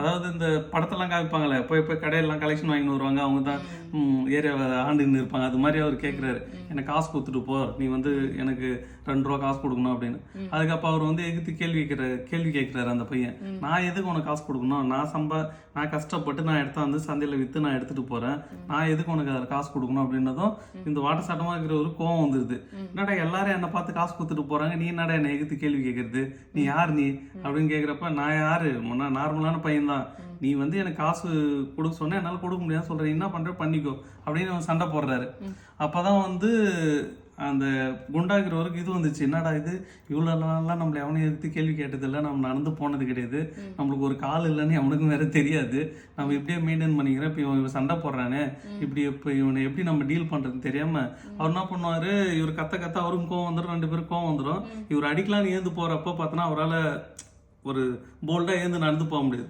அதாவது இந்த படத்தெல்லாம் காமிப்பாங்களே, போய் போய் கடையெல்லாம் கலெக்ஷன் வாங்கிட்டு வருவாங்க, அவங்க தான் ஏரியாவை ஆண்டுன்னு இருப்பாங்க. அது மாதிரி அவர் கேட்குறாரு, எனக்கு காசு கொடுத்துட்டு போ, நீ வந்து எனக்கு 2 ரூபா காசு கொடுக்கணும் அப்படின்னு. அதுக்கப்புறம் அவர் வந்து எதிர்த்து கேள்வி கேட்குறாரு அந்த பையன். நான் எதுக்கு உனக்கு காசு கொடுக்கணும்? நான் கஷ்டப்பட்டு நான் எடுத்தா வந்து சந்தையில் விற்று நான் எடுத்துட்டு போறேன், நான் எதுக்கு உனக்கு அதில் காசு கொடுக்கணும் அப்படின்னதும் இந்த வாட்ட சட்டமாக இருக்கிற ஒரு கோவம் வந்துருது. என்னடா எல்லாரும் என்னை பார்த்து காசு கொடுத்துட்டு போறாங்க, நீ என்னடா என்னை எதிர்த்து கேள்வி கேட்கறது, நீ யார் நீ அப்படின்னு கேட்குறப்ப, நான் யாரு, நான் நார்மலான பையன் தான், நீ வந்து எனக்கு காசு கொடுக்க சொன்ன, என்னால் கொடுக்க முடியாது சொல்கிறேன், என்ன பண்ணுற பண்ணிக்கோ அப்படின்னு அவன் சண்டை போடுறாரு. அப்போதான் வந்து அந்த குண்டாகிறவருக்கு இது வந்துச்சு, என்னடா இது இவ்வளோ நாள்லாம் நம்மளை எவனையும் எடுத்து கேள்வி கேட்டதில்லை, நம்ம நடந்து போனது கிடையாது, நம்மளுக்கு ஒரு கால் இல்லைன்னு அவனுக்கும் வேற தெரியாது, நம்ம இப்படியே மெயின்டைன் பண்ணிக்கிறேன், இப்போ இவன் சண்டை போடுறானே, இப்படி இப்போ இவனை எப்படி நம்ம டீல் பண்ணுறதுன்னு தெரியாமல் அவர் என்ன பண்ணுவார், இவர் கத்த அவருக்கும் கோவம் வந்துடும், 2 பேரும் கோவம் வந்துடும். இவர் அடிக்கலான்னு ஏந்து போகிறப்போ பார்த்தோன்னா அவரால் ஒரு போல்டாக ஏந்து நடந்து போக முடியாது.